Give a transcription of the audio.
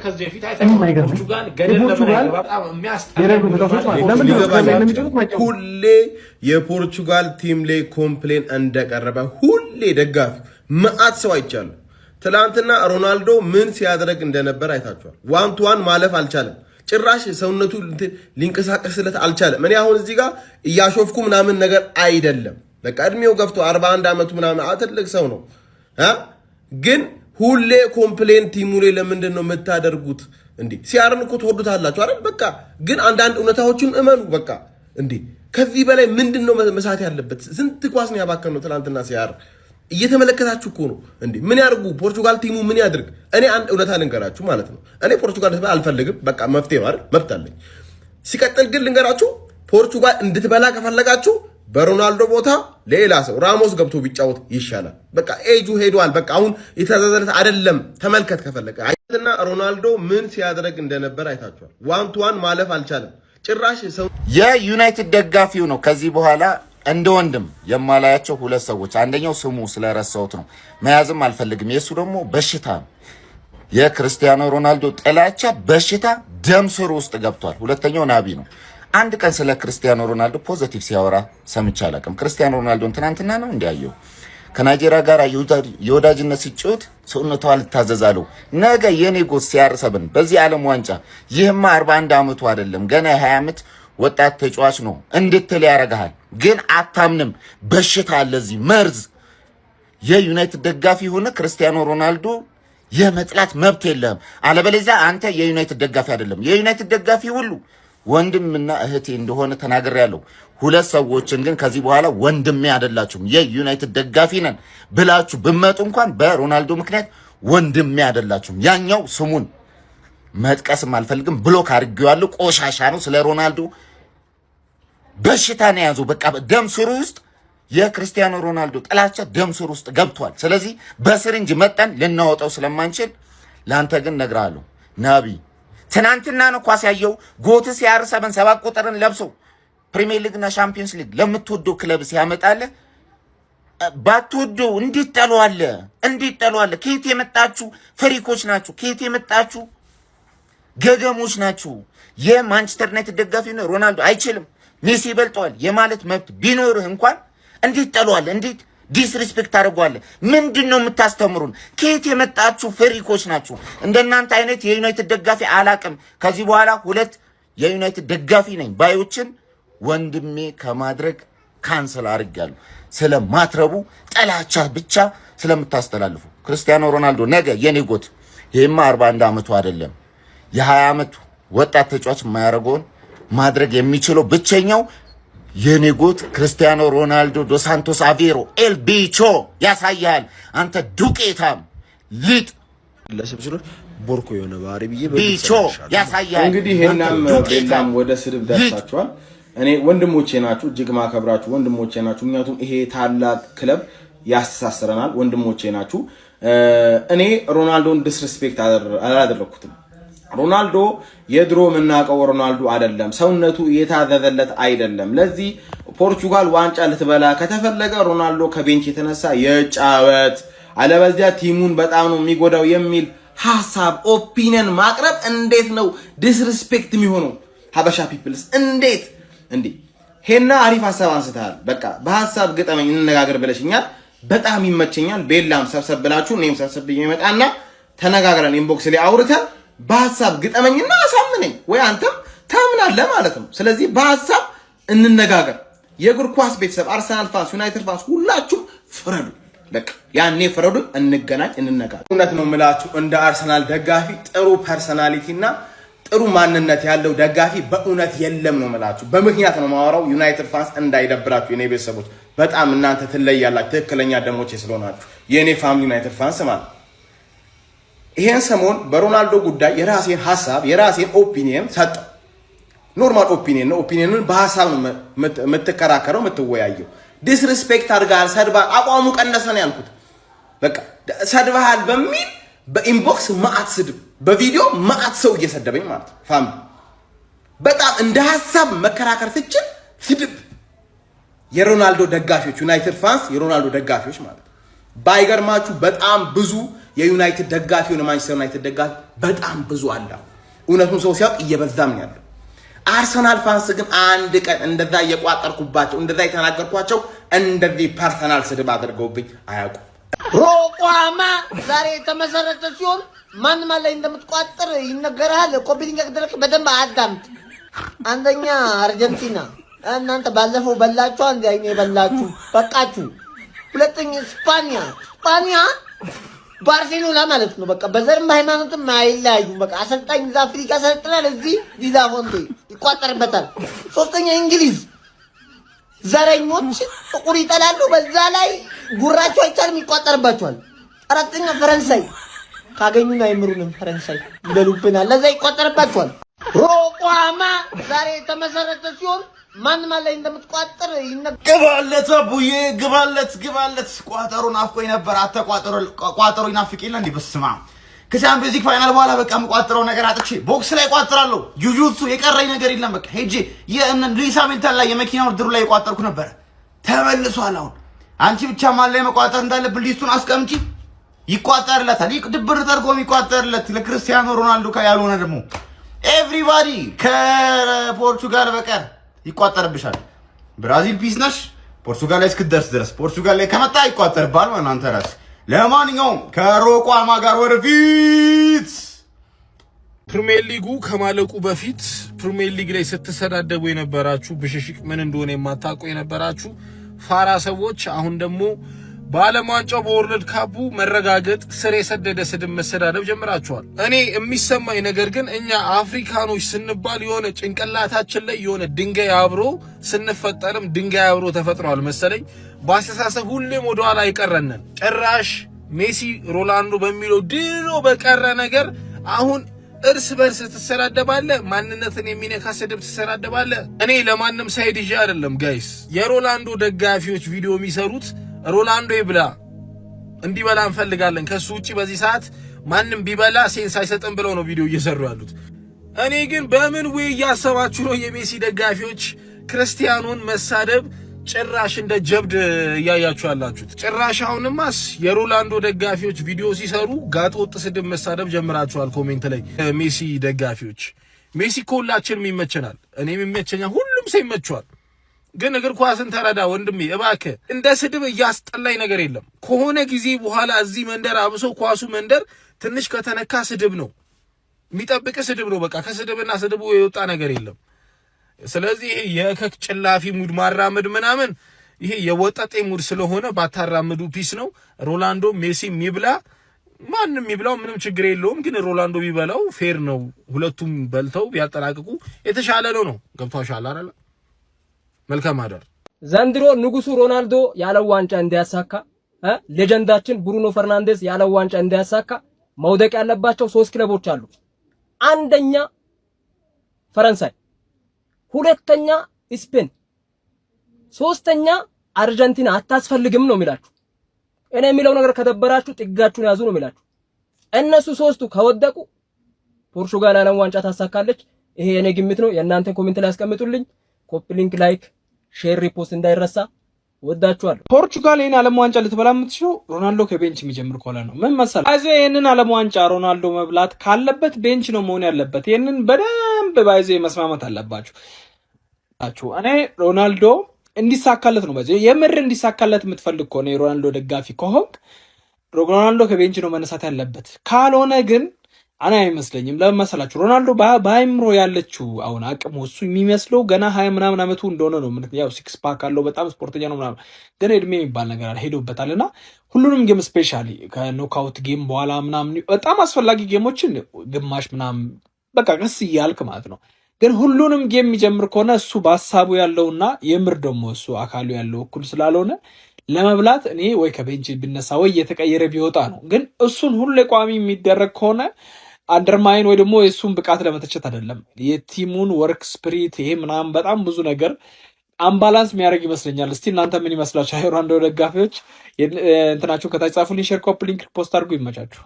ከዚህ በፊት አይተናል። ፖርቹጋል ገደል ለምን በጣም የሚያስጠላ ሁሌ የፖርቹጋል ቲም ላይ ኮምፕሌን እንደቀረበ ሁሌ ደጋፊ መዓት ሰው አይቻሉ። ትላንትና ሮናልዶ ምን ሲያደርግ እንደነበር አይታችኋል። ዋን ቱ ዋን ማለፍ አልቻለም። ጭራሽ ሰውነቱ ሊንቀሳቀስለት አልቻለም። እኔ አሁን እዚህ ጋር እያሾፍኩ ምናምን ነገር አይደለም። በቃ እድሜው ገፍቶ 41 ዓመቱ ምናምን ትልቅ ሰው ነው። ግን ሁሌ ኮምፕሌን ቲሙ ላይ ለምንድን ነው የምታደርጉት? እንዴ ሲያርን እኮ ትወዱታላችሁ አይደል? በቃ ግን አንዳንድ እውነታዎችን እመኑ። በቃ እንዴ ከዚህ በላይ ምንድን ነው መሳት ያለበት? ስንት ኳስ ነው ያባከነው ትናንትና ሲያር እየተመለከታችሁ እኮ ነው። እንዴ ምን ያርጉ? ፖርቹጋል ቲሙ ምን ያድርግ? እኔ አንድ እውነታ ልንገራችሁ ማለት ነው። እኔ ፖርቹጋል እንድትበላ አልፈልግም። በቃ መፍትሄ ነው አይደል? መብት አለኝ። ሲቀጥል ግን ልንገራችሁ፣ ፖርቹጋል እንድትበላ ከፈለጋችሁ በሮናልዶ ቦታ ሌላ ሰው ራሞስ ገብቶ ቢጫወት ይሻላል። በቃ ኤጁ ሄዷል። በቃ አሁን የተዛዘለት አይደለም። ተመልከት ከፈለገ አይተና ሮናልዶ ምን ሲያደርግ እንደነበር አይታችኋል። ዋን ቱ ዋን ማለፍ አልቻለም። ጭራሽ ሰው የዩናይትድ ደጋፊው ነው ከዚህ በኋላ እንደ ወንድም የማላያቸው ሁለት ሰዎች፣ አንደኛው ስሙ ስለረሳሁት ነው መያዝም አልፈልግም። የሱ ደግሞ በሽታ ነው። የክርስቲያኖ ሮናልዶ ጥላቻ በሽታ ደም ስር ውስጥ ገብቷል። ሁለተኛው ናቢ ነው። አንድ ቀን ስለ ክርስቲያኖ ሮናልዶ ፖዚቲቭ ሲያወራ ሰምቼ አላውቅም። ክርስቲያኖ ሮናልዶን ትናንትና ነው እንዲያየው ከናይጄሪያ ጋር የወዳጅነት ሲጫወት ሰውነቷ አልታዘዛለው። ነገ የኔ ጎት ሲያርሰብን በዚህ ዓለም ዋንጫ ይህማ 41 ዓመቱ አይደለም ገና 20 ዓመት ወጣት ተጫዋች ነው እንድትል ያረጋል። ግን አታምንም። በሽታ አለዚህ መርዝ። የዩናይትድ ደጋፊ ሆነ ክርስቲያኖ ሮናልዶ የመጥላት መብት የለህም። አለበለዚያ አንተ የዩናይትድ ደጋፊ አይደለም። የዩናይትድ ደጋፊ ሁሉ ወንድምና እህቴ እንደሆነ ተናግሬያለሁ። ሁለት ሰዎችን ግን ከዚህ በኋላ ወንድሜ አይደላችሁም የዩናይትድ ደጋፊ ነን ብላችሁ ብመጡ እንኳን በሮናልዶ ምክንያት ወንድሜ አይደላችሁም። ያኛው ስሙን መጥቀስም አልፈልግም፣ ብሎክ አድርጌዋለሁ። ቆሻሻ ነው። ስለ ሮናልዶ በሽታ ነው የያዘው። በቃ ደም ስሩ ውስጥ የክርስቲያኖ ሮናልዶ ጥላቻ ደም ስሩ ውስጥ ገብቷል። ስለዚህ በስሪንጅ መጠን ልናወጣው ስለማንችል ለአንተ ግን ነግራለሁ። ናቢ ትናንትና ነው ኳስ ያየው። ጎት ሲያርሰበን 7 ቁጥርን ለብሶ ፕሪሚየር ሊግና ሻምፒዮንስ ሊግ ለምትወደው ክለብ ሲያመጣልህ ባትወደው እንዴት ጠሏለህ? እንዴት ጠሏለህ? ከየት የመጣችሁ ፍሪኮች ናችሁ? ከየት የመጣችሁ ገገሞች ናችሁ? የማንቸስተር ዩናይትድ ደጋፊ ነው ሮናልዶ አይችልም ሜሲ ይበልጠዋል የማለት መብት ቢኖርህ እንኳን እንዴት ጠሏለህ? እንዴት ዲስሪስፔክት አድርጓለህ? ምንድነው የምታስተምሩን? ከየት የመጣችሁ ፍሪኮች ናችሁ? እንደናንተ አይነት የዩናይትድ ደጋፊ አላቅም። ከዚህ በኋላ ሁለት የዩናይትድ ደጋፊ ነኝ ባዮችን ወንድሜ ከማድረግ ካንሰል አድርጋለሁ። ስለማትረቡ ጥላቻ ብቻ ስለምታስተላልፉ ክርስቲያኖ ሮናልዶ ነገ የኔ ጎት ይሄማ 41 ዓመቱ አይደለም የ20 ዓመቱ ወጣት ተጫዋች የማያደርገውን ማድረግ የሚችለው ብቸኛው የኔጎት ክርስቲያኖ ሮናልዶ ዶ ሳንቶስ አቬሮ ኤል ቢቾ ያሳያል። አንተ ዱቄታም ሊጥ ለሰብስሎ ቦርኮ የሆነ ባህሪ ብዬ ቢቾ ያሳያል። እንግዲህ ሄናም ወደ ስድብ ደርሳችኋል። እኔ ወንድሞቼ ናችሁ፣ እጅግ ማከብራችሁ ወንድሞቼ ናችሁ። ምክንያቱም ይሄ ታላቅ ክለብ ያስተሳስረናል። ወንድሞቼ ናችሁ። እኔ ሮናልዶን ዲስሪስፔክት አላደረኩትም። ሮናልዶ የድሮ የምናውቀው ሮናልዶ አይደለም። ሰውነቱ የታዘዘለት አይደለም። ለዚህ ፖርቹጋል ዋንጫ ልትበላ ከተፈለገ ሮናልዶ ከቤንች የተነሳ የጫወት አለበዚያ ቲሙን በጣም ነው የሚጎዳው የሚል ሐሳብ ኦፒኒየን ማቅረብ እንዴት ነው ዲስሪስፔክት የሚሆነው? ሀበሻ ፒፕልስ እንዴት እንዴ! ሄና አሪፍ ሐሳብ አንስተሃል። በቃ በሐሳብ ግጠመኝ እንነጋገር ብለሽኛል። በጣም ይመቸኛል። ቤላም ሰብሰብ ብላችሁ እኔም ሰብሰብ ይመጣና ተነጋግረን ኢንቦክስ ላይ አውርተን በሐሳብ ግጠመኝና አሳምነኝ ወይ አንተም ታምናለህ ማለት ነው። ስለዚህ በሐሳብ እንነጋገር። የእግር ኳስ ቤተሰብ አርሰናል ፋንስ፣ ዩናይትድ ፋንስ ሁላችሁም ፍረዱ። በቃ ያኔ ፍረዱ፣ እንገናኝ፣ እንነጋገር። እውነት ነው የምላችሁ እንደ አርሰናል ደጋፊ ጥሩ ፐርሰናሊቲና ጥሩ ማንነት ያለው ደጋፊ በእውነት የለም ነው የምላችሁ። በምክንያት ነው ማወራው። ዩናይትድ ፋንስ እንዳይደብራችሁ የኔ ቤተሰቦች፣ በጣም እናንተ ትለያላችሁ። ትክክለኛ ደሞቼ ስለሆናችሁ የኔ ፋሚሊ ዩናይትድ ፋንስ ማለት ይሄን ሰሞን በሮናልዶ ጉዳይ የራሴን ሐሳብ የራሴን ኦፒኒየን ሰጠው። ኖርማል ኦፒኒየን ነው። ኦፒኒየንን በሐሳብ ነው የምትከራከረው የምትወያየው። ዲስሪስፔክት አድርጋል፣ ሰድባል፣ አቋሙ ቀነሰ ነው ያልኩት። በቃ ሰድባል በሚል በኢንቦክስ ማአት ስድብ፣ በቪዲዮ ማአት ሰው እየሰደበኝ ማለት ነው። ፋም በጣም እንደ ሐሳብ መከራከር ትችል ስድብ። የሮናልዶ ደጋፊዎች ዩናይትድ ፋንስ የሮናልዶ ደጋፊዎች ማለት ባይገርማችሁ በጣም ብዙ የዩናይትድ ደጋፊ የሆነ ማንቸስተር ዩናይትድ ደጋፊ በጣም ብዙ አለ። እውነቱን ሰው ሲያውቅ እየበዛም ያለው። አርሰናል ፋንስ ግን አንድ ቀን እንደዛ እየቋጠርኩባቸው እንደዛ የተናገርኳቸው እንደዚህ ፐርሰናል ስድብ አድርገውብኝ አያውቁም። ሮቋማ ዛሬ የተመሰረተ ሲሆን ማን ላይ እንደምትቋጥር ይነገራል። ኮፒሊንግ አድርገህ በደንብ አዳምጥ። አንደኛ አርጀንቲና እናንተ ባለፈው በላችሁ፣ አንዴ አይኔ በላችሁ በቃችሁ። ሁለተኛ ስፓኒያ ባርሴሎና ማለት ነው። በቃ በዘርም በሃይማኖትም አይለያዩም። በቃ አሰልጣኝ እዛ አፍሪካ ሰልጥናል፣ እዚህ ዲዛ ፎንቴ ይቋጠርበታል። ሶስተኛ እንግሊዝ ዘረኞች ጥቁር ይጠላሉ፣ በዛ ላይ ጉራቸው አይቻልም ይቋጠርባቸዋል። አራተኛ ፈረንሳይ ካገኙን አይምሩንም፣ ፈረንሳይ ይበሉብናል፣ ለዛ ይቋጠርባቸዋል። ሮቋማ ዛሬ የተመሰረተ ሲሆን ማን ላይ እንደምትቋጥር ግባለት አቡዬ ግባለት ቋጠሮ ናፍቆኝ ነበር። አተቋጠሮ ቋጠሮ ይናፍቅልኝ እንዴ? በስማ ከቻምፒየንስ ሊግ ፋይናል በኋላ በቃ የምቋጥረው ነገር አጥቼ ቦክስ ላይ ቋጥራለሁ። ጁጁትሱ የቀረኝ ነገር የለም። በቃ ሄጄ ሉዊስ ሃሚልተን ላይ የመኪናው ድሩ ላይ የቋጠርኩ ነበር፣ ተመልሷል። አሁን አንቺ ብቻ ማን ላይ መቋጠር እንዳለብን ሊስቱን አስቀምጪ። ይቋጠርለታል። ድብር ተርጎ የሚቋጠርለት ለክርስቲያኖ ሮናልዶ ያልሆነ ደግሞ ኤቭሪባዲ ከፖርቹጋል በቀር ይቋጠርብሻል። ብራዚል ፒስ ነሽ። ፖርቹጋል ላይ እስክትደርስ ድረስ ፖርቹጋል ላይ ከመጣ ይቋጠርባል ማለት አንተ ራስ። ለማንኛውም ከሮቋማ ጋር ወደፊት ፕሪሚየር ሊጉ ከማለቁ በፊት ፕሪሚየር ሊግ ላይ ስትሰዳደቡ የነበራችሁ ብሽሽቅ ምን እንደሆነ የማታውቁ የነበራችሁ ፋራ ሰዎች አሁን ደግሞ በዓለም ዋንጫው በወርልድ ካፑ መረጋገጥ ስር የሰደደ ስድብ መሰዳደብ ጀምራችኋል። እኔ የሚሰማኝ ነገር ግን እኛ አፍሪካኖች ስንባል የሆነ ጭንቅላታችን ላይ የሆነ ድንጋይ አብሮ ስንፈጠርም ድንጋይ አብሮ ተፈጥሯል መሰለኝ። በአስተሳሰብ ሁሌም ወደኋላ አይቀረንን። ጭራሽ ሜሲ ሮናልዶ በሚለው ድሮ በቀረ ነገር አሁን እርስ በርስ ትሰዳደባለ። ማንነትን የሚነካ ስድብ ትሰዳደባለ። እኔ ለማንም ሳይድ ይዤ አይደለም ጋይስ። የሮናልዶ ደጋፊዎች ቪዲዮ የሚሰሩት ሮናልዶ ይብላ እንዲበላ እንፈልጋለን፣ ከሱ ውጪ በዚህ ሰዓት ማንም ቢበላ ሴንስ አይሰጥም ብለው ነው ቪዲዮ እየሰሩ ያሉት። እኔ ግን በምን ወይ እያሰባችሁ ነው የሜሲ ደጋፊዎች ክርስቲያኖን መሳደብ ጭራሽ እንደ ጀብድ እያያችሁ ያላችሁት? ጭራሽ አሁንማስ የሮናልዶ ደጋፊዎች ቪዲዮ ሲሰሩ ጋጥ ወጥ ስድብ መሳደብ ጀምራችኋል። ኮሜንት ላይ ሜሲ ደጋፊዎች፣ ሜሲ ሁላችንም ይመቸናል፣ እኔም ይመቸኛል፣ ሁሉም ሰው ይመቸዋል። ግን እግር ኳስን ተረዳ ወንድሜ እባክህ። እንደ ስድብ እያስጠላኝ ነገር የለም። ከሆነ ጊዜ በኋላ እዚህ መንደር አብሶ ኳሱ መንደር ትንሽ ከተነካ ስድብ ነው የሚጠብቅ፣ ስድብ ነው በቃ። ከስድብና ስድቡ የወጣ ነገር የለም። ስለዚህ ይሄ የከክ ጭላፊ ሙድ ማራመድ ምናምን ይሄ የወጣጤ ሙድ ስለሆነ ባታራምዱ ፒስ ነው። ሮናልዶ ሜሲ የሚብላ ማንም ይብላው ምንም ችግር የለውም። ግን ሮናልዶ ቢበላው ፌር ነው። ሁለቱም በልተው ቢያጠናቅቁ የተሻለ ነው። ገብቷሻል አይደል? መልካም አዳር። ዘንድሮ ንጉሱ ሮናልዶ ያለው ዋንጫ እንዲያሳካ ሌጀንዳችን ብሩኖ ፈርናንዴዝ ያለው ዋንጫ እንዲያሳካ መውደቅ ያለባቸው 3 ክለቦች አሉ። አንደኛ ፈረንሳይ፣ ሁለተኛ ስፔን፣ ሶስተኛ አርጀንቲና አታስፈልግም ነው የሚላችሁ። እኔ የሚለው ነገር ከደበራችሁ ጥጋችሁን ያዙ ነው የሚላችሁ። እነሱ ሶስቱ ከወደቁ ፖርቹጋል ያለው ዋንጫ ታሳካለች። ይሄ የኔ ግምት ነው። የእናንተን ኮሜንት ላይ አስቀምጡልኝ። ኮፒ ሊንክ፣ ላይክ፣ ሼር፣ ሪፖስት እንዳይረሳ። ወዳችኋለሁ። ፖርቹጋል ይሄን ዓለም ዋንጫ ልትበላ የምትችለው ሮናልዶ ከቤንች የሚጀምር ከሆነ ነው። ምን መሰለህ አይዞ ይሄንን ዓለም ዋንጫ ሮናልዶ መብላት ካለበት ቤንች ነው መሆን ያለበት። ይሄንን በደንብ ባይዞ መስማማት አለባችሁ። እኔ ሮናልዶ እንዲሳካለት ነው ባይዞ የምር እንዲሳካለት የምትፈልግ ከሆነ የሮናልዶ ደጋፊ ከሆንክ ሮናልዶ ከቤንች ነው መነሳት ያለበት። ካልሆነ ግን አና አይመስለኝም። ለምን መሰላችሁ? ሮናልዶ በአይምሮ ያለችው አሁን አቅሙ እሱ የሚመስለው ገና 20 ምናምን አመቱ እንደሆነ ነው። ምን ያው ሲክስ ፓክ አለው፣ በጣም ስፖርተኛ ነው ምናምን፣ ግን እድሜ የሚባል ነገር አለ ሄዶበታልና ሁሉንም ጌም ስፔሻሊ ከኖክአውት ጌም በኋላ ምናምን በጣም አስፈላጊ ጌሞችን ግማሽ ምናምን በቃ ቀስ እያልክ ማለት ነው። ግን ሁሉንም ጌም የሚጀምር ከሆነ እሱ በሀሳቡ ያለውና የምር ደግሞ እሱ አካሉ ያለው እኩል ስላልሆነ ለመብላት እኔ ወይ ከቤንች ቢነሳ ወይ የተቀየረ ቢወጣ ነው። ግን እሱን ሁሉ ቋሚ የሚደረግ ከሆነ አንደርማይን ወይ ደግሞ የሱን ብቃት ለመተቸት አይደለም፣ የቲሙን ወርክ ስፒሪት ይሄ ምናምን በጣም ብዙ ነገር አምባላንስ የሚያደርግ ይመስለኛል። እስቲ እናንተ ምን ይመስላችሁ? ሮናልዶ ደጋፊዎች እንትናችሁ ከታች ጻፉልኝ። ሼር፣ ኮፒ ሊንክ፣ ፖስት አድርጉ። ይመቻችሁ።